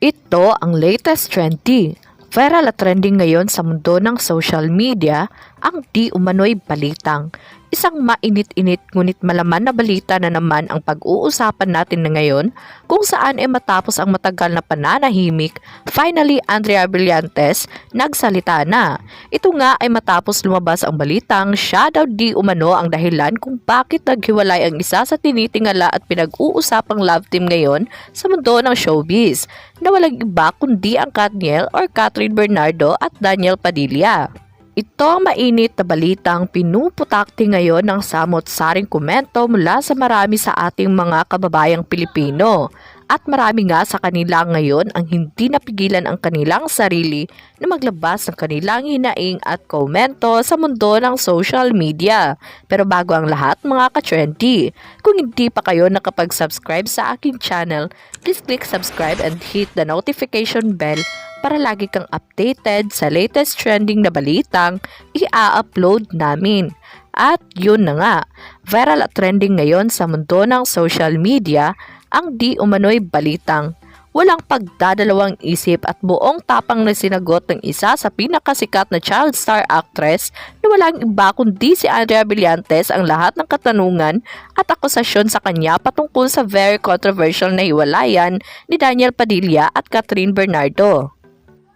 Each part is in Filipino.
Ito ang latest trendy. Viral at trending ngayon sa mundo ng social media ang di umano'y balitang. Isang mainit-init ngunit malaman na balita na naman ang pag-uusapan natin na ngayon kung saan ay matapos ang matagal na pananahimik, finally Andrea Brillantes nagsalita na. Ito nga ay matapos lumabas ang balitang siya daw di umano ang dahilan kung bakit naghiwalay ang isa sa tinitingala at pinag-uusapang love team ngayon sa mundo ng showbiz na walang iba kundi ang Katniel or Catherine Bernardo at Daniel Padilla. Ito ang mainit na balitang pinuputakti ngayon ng samot-saring komento mula sa marami sa ating mga kababayang Pilipino. At marami nga sa kanila ngayon ang hindi napigilan ang kanilang sarili na maglabas ng kanilang hinaing at komento sa mundo ng social media. Pero bago ang lahat mga ka-trendy, kung hindi pa kayo nakapag-subscribe sa aking channel, please click subscribe and hit the notification bell para lagi kang updated sa latest trending na balitang i-upload namin. At yun na nga, viral at trending ngayon sa mundo ng social media ang di umano'y balitang walang pagdadalawang isip at buong tapang na sinagot ng isa sa pinakasikat na child star actress na walang iba kundi si Andrea Brillantes ang lahat ng katanungan at akusasyon sa kanya patungkol sa very controversial na hiwalayan ni Daniel Padilla at Catherine Bernardo.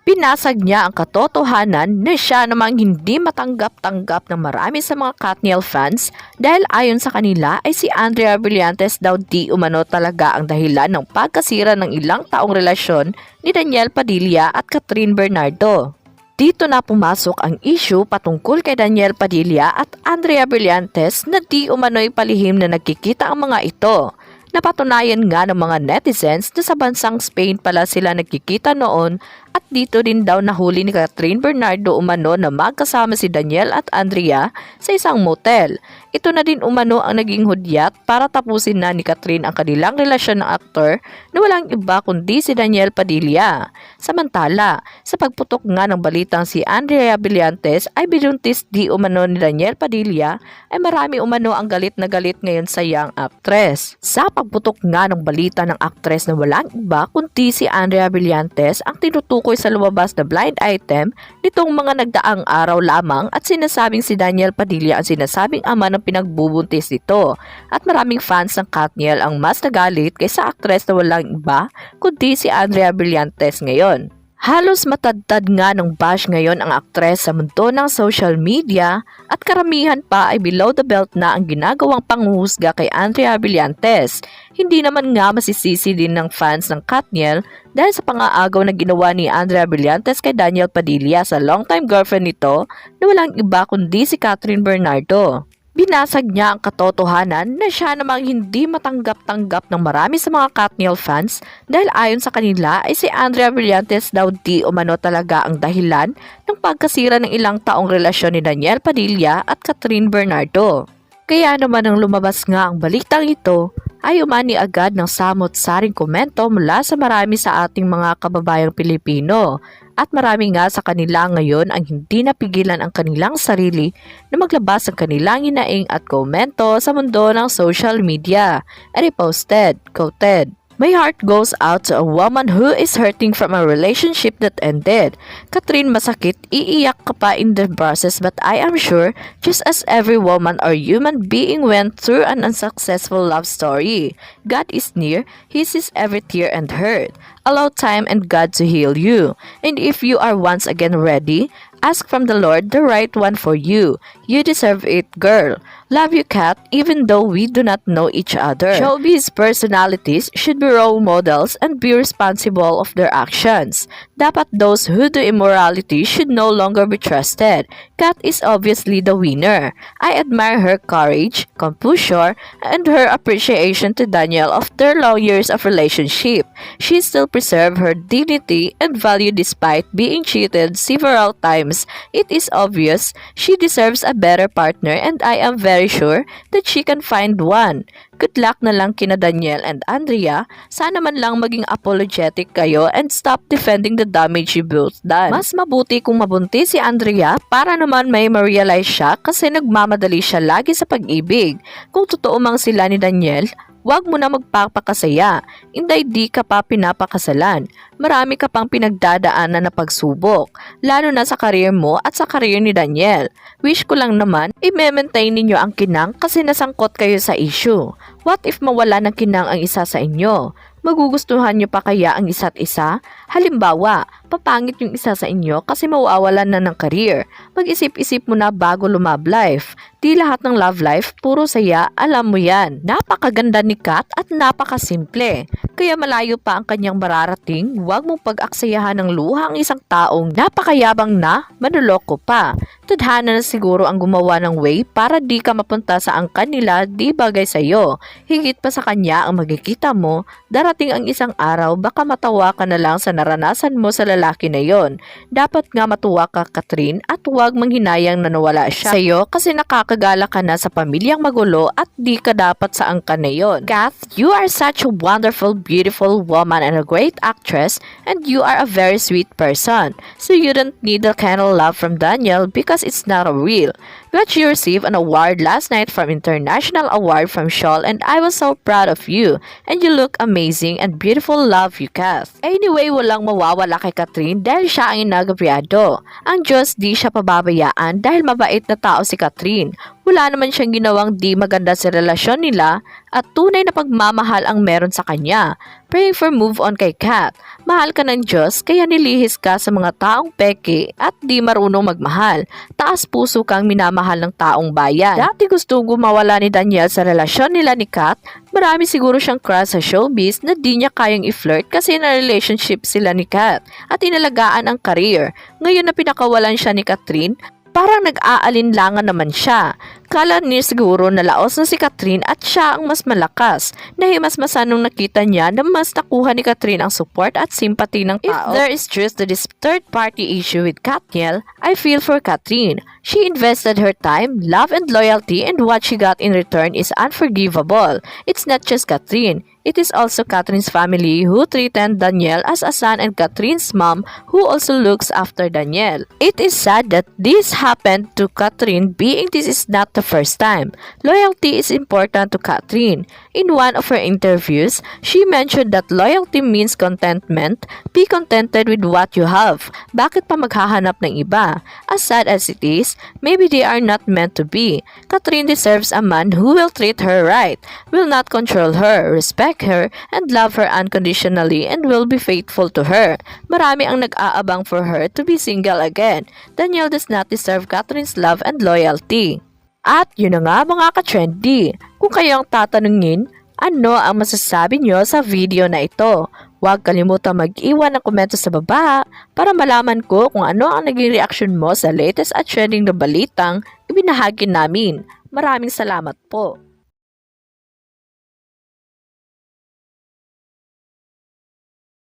Pinasag niya ang katotohanan na siya namang hindi matanggap-tanggap ng marami sa mga Katniel fans dahil ayon sa kanila ay si Andrea Brillantes daw di umano talaga ang dahilan ng pagkasira ng ilang taong relasyon ni Daniel Padilla at Catherine Bernardo. Dito na pumasok ang issue patungkol kay Daniel Padilla at Andrea Brillantes na di umano'y palihim na nagkikita ang mga ito. Napatunayan nga ng mga netizens na sa bansang Spain pala sila nagkikita noon at dito din daw nahuli ni Catherine Bernardo umano na magkasama si Daniel at Andrea sa isang motel. Ito na din umano ang naging hudyat para tapusin na ni Catherine ang kanilang relasyon ng aktor na walang iba kundi si Daniel Padilla. Samantala, sa pagputok nga ng balitang si Andrea Brillantes ay binuntis di umano ni Daniel Padilla ay marami umano ang galit na galit ngayon sa young actress. Sa pagputok nga ng balita ng actress na walang iba kundi si Andrea Brillantes ang tinutukoy sa lumabas na blind item nitong mga nagdaang araw lamang at sinasabing si Daniel Padilla ang sinasabing ama ng pinagbubuntis nito at maraming fans ng Katniel ang mas nagalit kaysa actress na walang iba kundi si Andrea Brillantes ngayon. Halos matadtad nga ng bash ngayon ang aktres sa mundo ng social media at karamihan pa ay below the belt na ang ginagawang panghuhusga kay Andrea Brillantes. Hindi naman nga masisisi din ng fans ng Katniel dahil sa pangaagaw na ginawa ni Andrea Brillantes kay Daniel Padilla sa longtime girlfriend nito na walang iba kundi si Catherine Bernardo. Binasag niya ang katotohanan na siya namang hindi matanggap-tanggap ng marami sa mga Katniel fans dahil ayon sa kanila ay si Andrea Brillantes daw di umano talaga ang dahilan ng pagkasira ng ilang taong relasyon ni Daniel Padilla at Catherine Bernardo. Kaya naman nang lumabas nga ang balitang ito ay umani agad ng samot-saring komento mula sa marami sa ating mga kababayang Pilipino. At marami nga sa kanila ngayon ang hindi napigilan ang kanilang sarili na maglabas ng kanilang hinaing at komento sa mundo ng social media. And it posted, quoted, "My heart goes out to a woman who is hurting from a relationship that ended. Catherine, masakit, iiyak ka pa in the process but I am sure just as every woman or human being went through an unsuccessful love story. God is near, He sees every tear and hurt. Allow time and God to heal you. And if you are once again ready, ask from the Lord the right one for you. You deserve it, girl. Love you, Kat, even though we do not know each other." Showbiz personalities should be role models and be responsible of their actions. Dapat those who do immorality should no longer be trusted. Kat is obviously the winner. I admire her courage, composure, and her appreciation to Daniel of their long years of relationship. She still preserved her dignity and value despite being cheated several times. It is obvious she deserves a better partner and I am very sure that she can find one. Good luck na lang kina Daniel and Andrea. Sana man lang maging apologetic kayo and stop defending the damage you both done. Mas mabuti kung mabuntis si Andrea para naman may ma-realize siya kasi nagmamadali siya lagi sa pag-ibig. Kung totoo mang sila ni Daniel, Huwag mo na magpapakasaya, hindi di ka pa pinapakasalan. Marami ka pang pinagdadaanan na pagsubok, lalo na sa career mo at sa career ni Daniel. Wish ko lang naman, i-maintain ninyo ang kinang kasi nasangkot kayo sa issue. What if mawala ng kinang ang isa sa inyo? Magugustuhan niyo pa kaya ang isa't isa? Halimbawa, papangit yung isa sa inyo kasi mawawalan na ng career. Mag-isip-isip mo na bago love life. Di lahat ng love life, puro saya, alam mo yan. Napakaganda ni Kat at napakasimple. Kaya malayo pa ang kanyang mararating, huwag mong pag-aksayahan ng luha ang isang taong napakayabang na manuloko pa. Tadhana na siguro ang gumawa ng way para di ka mapunta sa angkan nila di bagay sa'yo. Higit pa sa kanya ang magkikita mo, darating ang isang araw baka matawa ka na lang sa naranasan mo sa lalaki na yon. Dapat nga matuwa ka, Katrin, at huwag manghinayang na nawala siya sa'yo kasi nakakagala ka na sa pamilyang magulo at di ka dapat sa angkan na yon. Kath, you are such a wonderful, beautiful woman and a great actress, and you are a very sweet person. So you don't need the kind of love from Daniel because it's not a real. But you received an award last night from International Award from Shawl and I was so proud of you. And you look amazing and beautiful, love you, Kath. Anyway, walang mawawala kay Katrin dahil siya ang inagabyado. Ang Diyos di siya pababayaan dahil mabait na tao si Katrin. Wala naman siyang ginawang di maganda sa relasyon nila at tunay na pagmamahal ang meron sa kanya. Praying for move on kay Kat. Mahal ka ng Diyos kaya nilihis ka sa mga taong peke at di marunong magmahal. Taas puso kang minamahal ng taong bayan. Dati gusto gumawala ni Daniel sa relasyon nila ni Kat. Marami siguro siyang crush sa showbiz na di niya kayang i-flirt kasi na relationship sila ni Kat at inalagaan ang career. Ngayon na pinakawalan siya ni Katrin, parang nag-aalinlangan naman siya. Kala niya siguro na laos na si Katrin at siya ang mas malakas. Nahimasmasan nung nakita niya na mas nakuha ni Katrin ang support at sympathy ng tao. If there is just this third-party issue with Katniel, I feel for Katrin. She invested her time, love, and loyalty and what she got in return is unforgivable. It's not just Katrin. It is also Katrin's family who treated Daniel as a son and Katrin's mom who also looks after Daniel. It is sad that this happened to Katrin being this is not the first time. Loyalty is important to Katrin. In one of her interviews, she mentioned that loyalty means contentment. Be contented with what you have. Bakit pa maghahanap ng iba? As sad as it is, maybe they are not meant to be. Katrin deserves a man who will treat her right, will not control her, respect her, and love her unconditionally and will be faithful to her. Marami ang nag-aabang for her to be single again. Daniel does not deserve Katrin's love and loyalty. At yun na nga mga ka-trendy. Kung kayo ang tatanungin, ano ang masasabi nyo sa video na ito? Huwag kalimutang mag-iwan ng komento sa baba para malaman ko kung ano ang naging reaction mo sa latest at trending na balitang ibinahagi namin. Maraming salamat po.